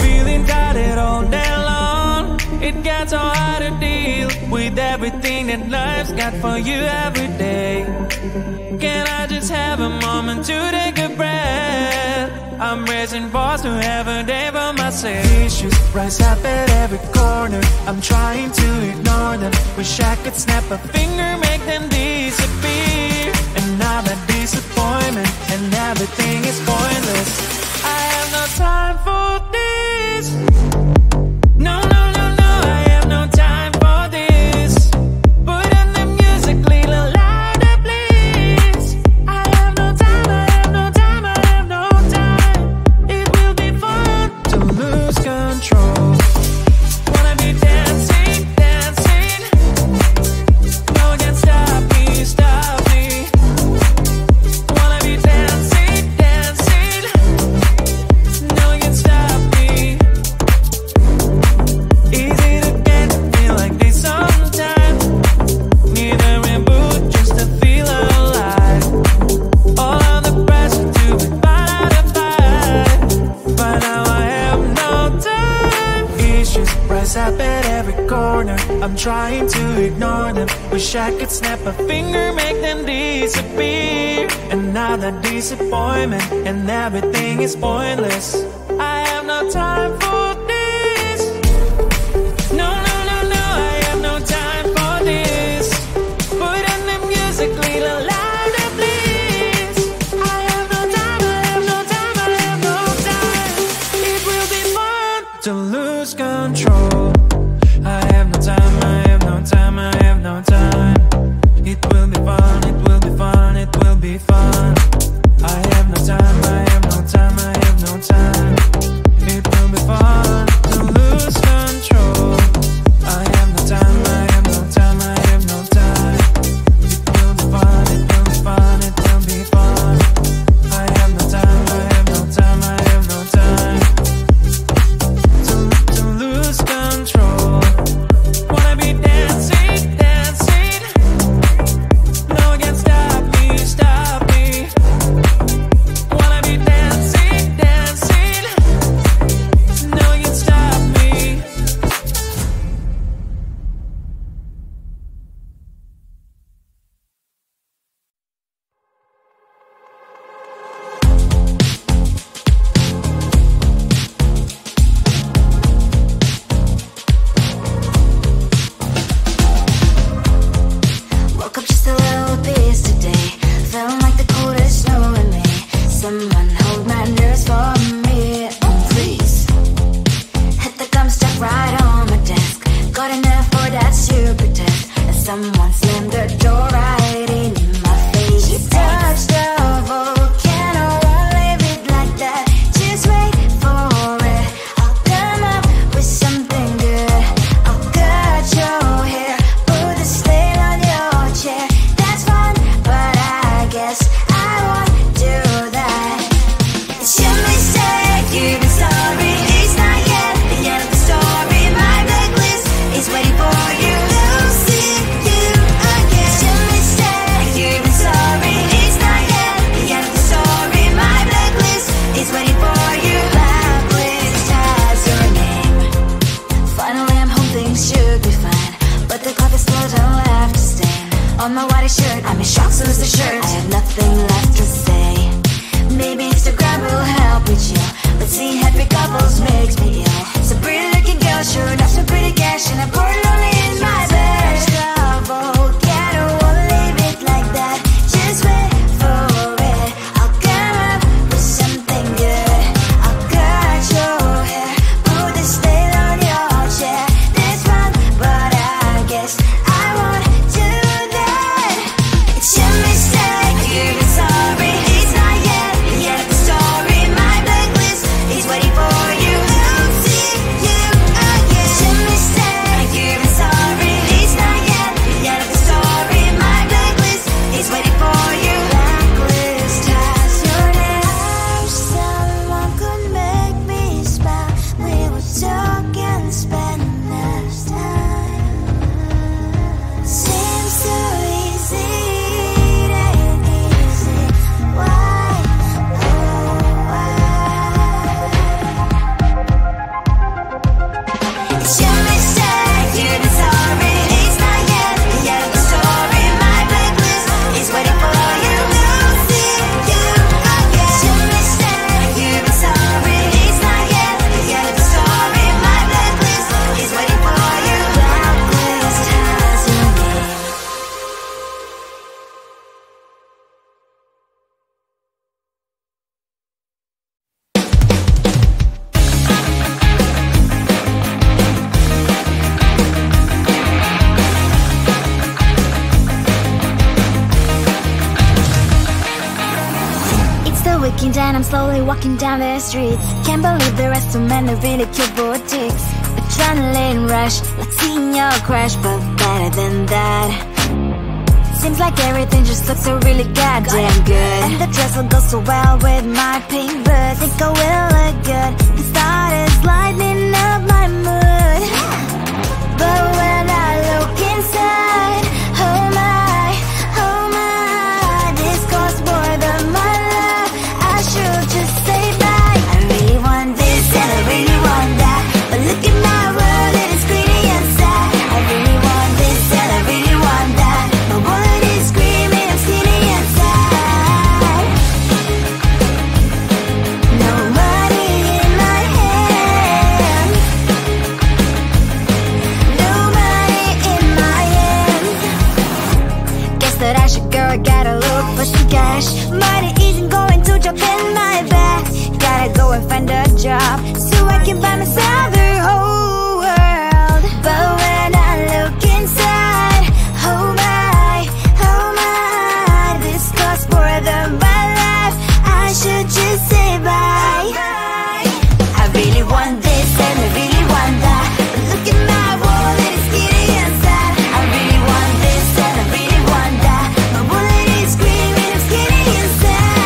Feeling tired all day long, it gets so hard to deal with everything that life's got for you every day. Can I just have a moment to take a breath? I'm raising balls to have a day for myself. Issues rise up at every corner, I'm trying to ignore them. Wish I could snap a finger, make them disappear. And now that disappointment and everything is pointless. I have no time for this. No, no, no, no, I have no time for this. Put on the music, little louder, please. I have no time, I have no time, I have no time. It will be fun to lose control. Wanna be dancing, dancing. No one can stop me, stop me. Wanna be dancing, dancing. No one can stop me. Easy to get, feel like this sometimes. Need a reboot just to feel alive. All of the pressure to be fight. But now I have no time. Issues rise up at every corner, I'm trying to ignore them. Wish I could snap a finger, make them disappear. And now that disappointment and everything is pointless. I have no time for this. No, no, no, no, I have no time for this. Put on the music, little louder, please. I have no time, I have no time, I have no time. It will be fun to lose control. I have no time, I have no time, I have no time. It will be fun, it will be fun, it will be fun. I have no time, I have no time, I have no time. It will be fun to lose control. I have no time, I have no time, I have no time. It will be fun, it will be fun, it will be fun. I have no time, I have no time, I have no time. To lose control. Wanna be dancing, dancing. No one can stop me, stop me. Wanna be dancing, dancing. No one can stop me. Woke up just a little pissed today. Feeling like the coldest snow in me. Someone hold my nerves for me, please. Hit the gum stuck right on my desk. Got enough for that super test. And someone slammed the door right in my face. You touched the volcano, won't leave it like that. Just wait for it. I'll come up with something good. I'll cut your hair, put the slate on your chair. That's fun, but I guess I won't do that. It's your mistake, you've been sorry. It's not yet the end of the story. My blacklist is waiting for you. I'll see you again. It's your mistake, you've been sorry. It's not yet the end of the story. My blacklist is waiting for you. Blacklist has your name. Finally I'm home, things should be fine. But the clock is still don't left to stain. On my white shirt, I'm in shock, so is the shirt. I have nothing left to say. Maybe Instagram will help with you, but seeing happy couples makes me ill. Some pretty looking girl, sure enough, some pretty cash, and I'm pouring lonely in my bed. Volcano, won't leave it like that. Just wait for it. I'll come up with something good. I'll cut your hair, put the slate on your chair. That's fun, but I guess I won't do that. It's your mistake, you've been sorry. It's not yet the end of the story. My blacklist is waiting for you. I'll see you again. It's your mistake, you've been sorry. raining down, I'm slowly walking down the streets. Can't believe the rest of men are really cute boutiques. Adrenaline rush, like seeing your crush, but better than that. Seems like everything just looks so really goddamn good. And the dress will go so well with my pink boots. Think I will look good, the thought is lightening up my mood. But when I look inside, oh my, this costs more than my love. I should just say bye. I really want this and I really want that, but look at my world, it is greedy inside. I really want this and I really want that, my wallet is screaming, I'm skinny inside. No money in my hand, no money in my hand. Guess that I should go, gotta look for some cash. Money isn't going to drop in my bag. Gotta go and find a job so I can buy myself the whole world. But when I look inside, oh my, this costs more than my life. I should just say bye. I really want this and I really want that, but look at my wallet, it's skinny inside. I really want this and I really want that, my wallet is screaming, I'm skinny inside.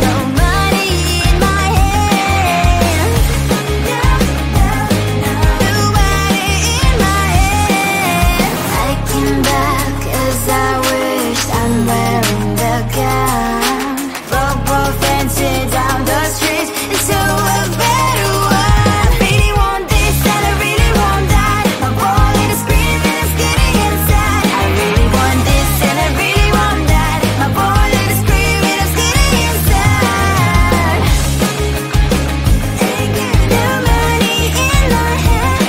No money in my hand, no money in my hand. I came back as I wish, I'm wearing the gown. Roll fancy down the streets into a better one. Really want this and I really want that, my wallet is screaming, I'm skinny inside. I really want this and I really want that, my wallet is screaming, I'm skinny inside. No money in my hand,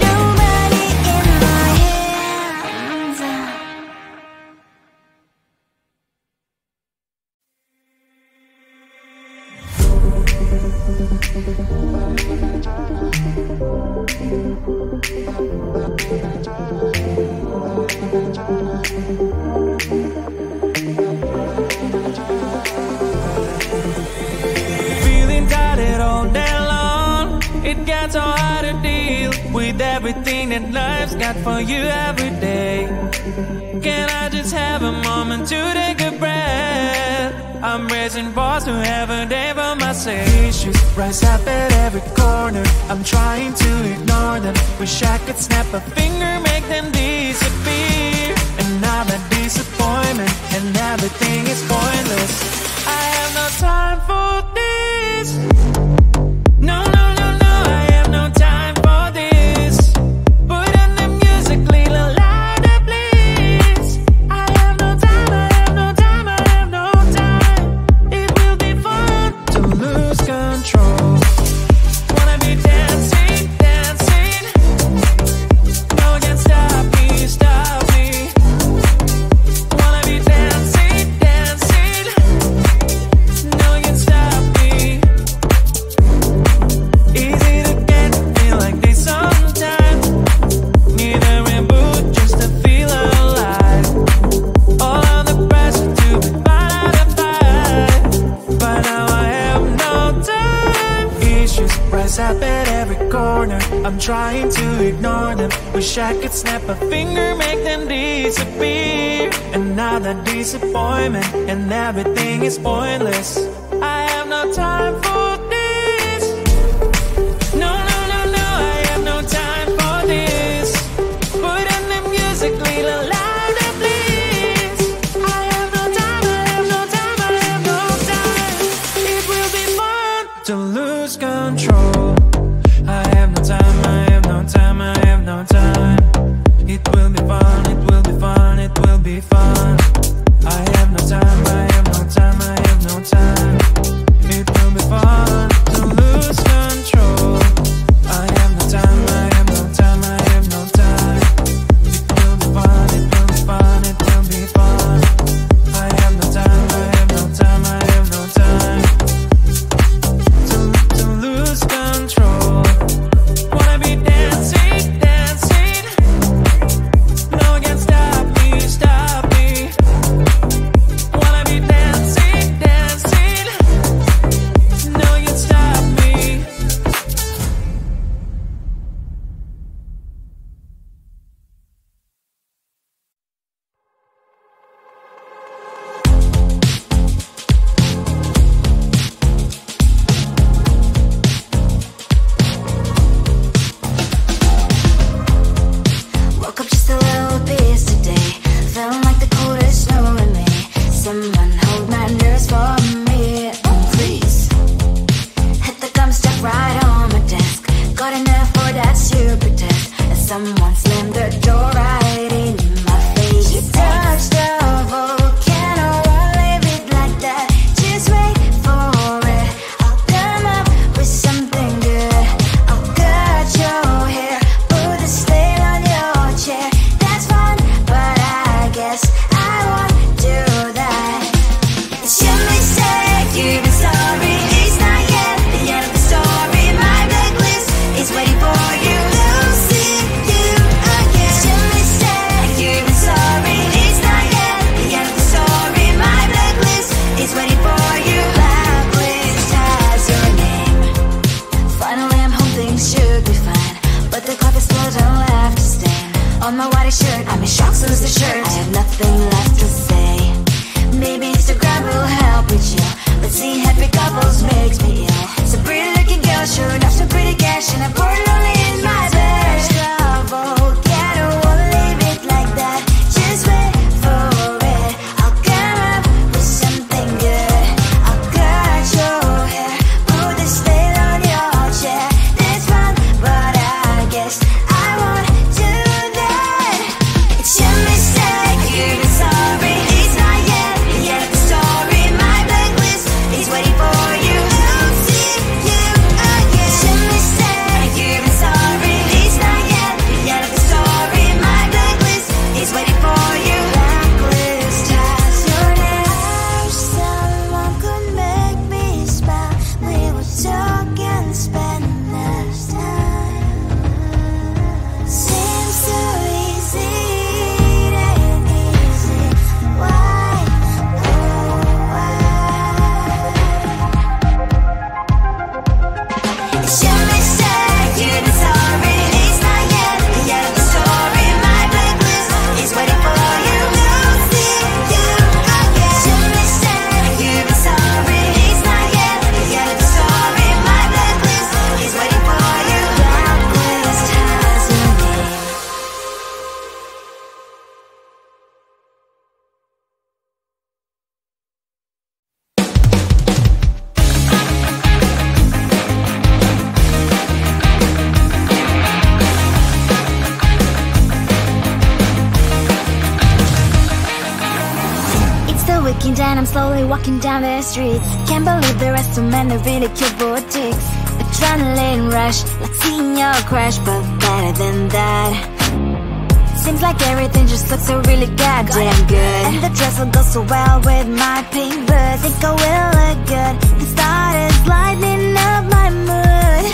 no money in my hands. Feeling tired all day long, it gets so hard to deal with everything that life's got for you every day. Can I just have a moment to take a breath? I'm raising balls to have a day for myself. Issues rise up at every corner, I'm trying to ignore them. Wish I could snap a finger, make them disappear. And now that disappointment and everything is pointless. I have no time for this. No, I have no time for this. Put on the music, little louder, please. I have no time, I have no time, I have no time. It will be fun to lose control. Wanna be dancing, dancing. No one can stop me, stop me. Wanna be dancing, dancing. No one can stop me. Easy to get, feel like this sometimes. Need a reboot just to feel alive. All of the pressure to be fine to fight, but now I have no time. Issues rise up at every corner, I'm trying to ignore them. Wish I could snap a finger, make them disappear. And now that disappointment and everything is pointless. I have no time for this. No, I have no time for this. Put on the music, little louder, please. I have no time, I have no time, I have no time. It will be fun to lose control. I have no time, I have no time, I have no time. It will be fun, it will be fun, it will be fun. I have no time, I have no time, I have no time. It will be fun to lose control. I have no time, I have no time, I have no time. It will be fun, it will be fun, it will be fun. I have no time, I have no time, I have no time. To lose control. Wanna be dancing, dancing. No one can stop me, on my white shirt. I'm in shock, lose the shirt. I have nothing left to say. Maybe Instagram will help with you, but seeing happy couples makes me ill. So pretty looking girl, sure enough, so pretty cash, and I'm bored lonely in my bed. Trouble, yeah, I don't wanna leave it like that. Just wait for it. I'll come up with something good. I'll cut your hair, put this veil on your chair. It's fun, but I guess I won't do that. It's your mistake, you're sorry. It's not yet the story. My blacklist is waiting for you. I'll see you again. It's your mistake, you're sorry. It's not yet the story. My blacklist is waiting for you. Blacklist has your name. Someone could make me smile. We would talk and spend less time. Seems so easy, it ain't easy. Why? Oh, why? It's your mistake, you're sorry. It's not yet the story. My blacklist is waiting for you. I'll see you again. It's your mistake, you're sorry. It's not yet the story. My blacklist is waiting for you. Blacklist has your name. It's the weekend and I'm slowly walking down the streets. Can't believe there are so many really cute boutiques. Adrenaline rush, like seeing your crush, but better than that. Seems like everything just looks so really goddamn good. And the dress will go so well with my pink boots. Think I will look good. The start is lighting up my mood.